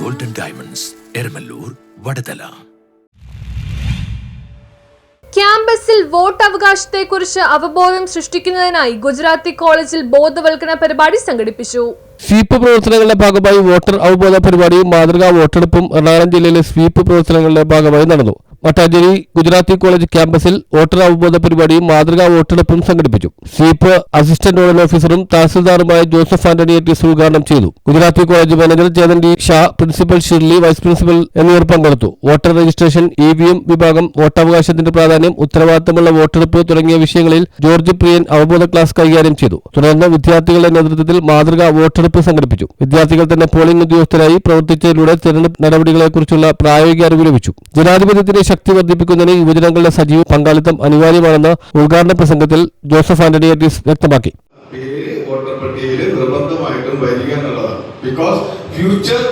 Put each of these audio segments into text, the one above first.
Golden diamonds Eramallur Vadathala. ക്യാമ്പസിൽ വോട്ടവകാശത്തെക്കുറിച്ച് അവബോധം സൃഷ്ടിക്കുന്നതിനായി ഗുജറാത്തി കോളേജിൽ ബോധവൽക്കരണ പരിപാടി സംഘടിപ്പിച്ചു. സ്വീപ്പ് പ്രവർത്തനങ്ങളുടെ ഭാഗമായി വോട്ടർ അവബോധ പരിപാടിയും മാതൃകാ വോട്ടെടുപ്പും എറണാകുളം ജില്ലയിലെ സ്വീപ്പ് പ്രവർത്തനങ്ങളുടെ ഭാഗമായി നടന്നു. മട്ടാഞ്ചേരി ഗുജറാത്തി കോളേജ് ക്യാമ്പസിൽ വോട്ടർ അവബോധ പരിപാടിയും മാതൃകാ വോട്ടെടുപ്പും സംഘടിപ്പിച്ചു. സ്വീപ്പ് അസിസ്റ്റന്റ് നോഡൽ ഓഫീസറും തഹസിൽദാറുമായ ജോസഫ് ആന്റണി എറ്റിസ് ഉദ്ഘാടനം ചെയ്തു. Gujarati college manager Chetan D Shah, principal Shirley, vice principal എന്നിവർ പങ്കെടുത്തു. വോട്ടർ രജിസ്ട്രേഷൻ, EVM വിഭാഗം, വോട്ടവകാശത്തിന്റെ പ്രാധാന്യം, ഉത്തരവാദിത്തമുള്ള വോട്ടെടുപ്പ് തുടങ്ങിയ വിഷയങ്ങളിൽ ജോർജ് പ്രിയൻ അവബോധ ക്ലാസ് കൈകാര്യം ചെയ്തു. തുടർന്ന് വിദ്യാർത്ഥികളുടെ നേതൃത്വത്തിൽ മാതൃകാ വോട്ടെടുപ്പ് സംഘടിപ്പിച്ചു. വിദ്യാർത്ഥികൾ തന്നെ പോളിംഗ് ഉദ്യോഗസ്ഥരായി പ്രവർത്തിച്ചതിലൂടെ തെരഞ്ഞെടുപ്പ് നടപടികളെക്കുറിച്ചുള്ള പ്രായോഗിക അറിവ് ലഭിച്ചു. ജനാധിപത്യത്തിന്റെ ശക്തി വർദ്ധിപ്പിക്കുന്നതിന് യുവജനങ്ങളുടെ സജീവ പങ്കാളിത്തം അനിവാര്യമാണെന്ന് ഉദ്ഘാടന പ്രസംഗത്തിൽ ജോസഫ് ആന്റണി എറ്റിസ് വ്യക്തമാക്കി. വോട്ടർ പട്ടികയിൽ നിർബന്ധമായിട്ടും വരിക എന്നുള്ളതാണ്. Because future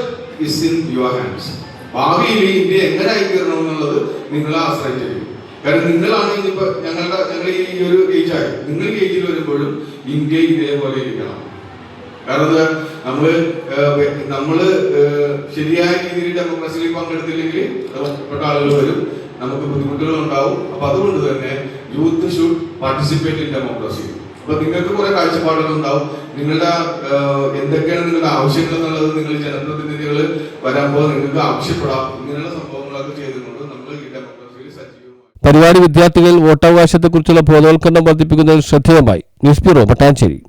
is in your hands. ഭാവിയിൽ ഇന്ത്യ എങ്ങനെ ആയിത്തീരണം എന്നുള്ളത് നിങ്ങളെ ആശ്രയിച്ചിരിക്കും. കാരണം നിങ്ങളാണ് ഇനിയിപ്പോൾ ഞങ്ങൾ ഈ ഒരു ഏജായി, നിങ്ങൾ ഏജിൽ വരുമ്പോഴും ഇന്ത്യ ഇതേപോലെ ഇരിക്കണം. കാരണം നമ്മള് ശരിയായ രീതിയിൽ ഡെമോക്രസിയിൽ പങ്കെടുത്തില്ലെങ്കിൽ ഒറ്റപ്പെട്ട ആളുകൾ വരും, നമുക്ക് ബുദ്ധിമുട്ടുകൾ ഉണ്ടാവും. അപ്പൊ അതുകൊണ്ട് തന്നെ youth should participate in democracy. അപ്പൊ നിങ്ങൾക്ക് കുറെ കാഴ്ചപ്പാടുകൾ ഉണ്ടാവും. നിങ്ങളുടെ എന്തൊക്കെയാണ് നിങ്ങളുടെ ആവശ്യങ്ങൾ എന്നുള്ളത് നിങ്ങൾ ജനപ്രതിനിധികൾ വരുമ്പോൾ നിങ്ങൾക്ക് ആവശ്യപ്പെടാം. ഇങ്ങനെയുള്ള സംഭവങ്ങളൊക്കെ ചെയ്തുകൊണ്ട് നമ്മൾ ഈ ഡെമോക്രസിയിൽ സജീവമായി. പരിപാടി വിദ്യാർത്ഥികളിൽ വോട്ടവകാശത്തെക്കുറിച്ചുള്ള ബോധവൽക്കരണം വർദ്ധിപ്പിക്കുന്നതിൽ ശ്രദ്ധേയമായി. News bureau, Mattancherry.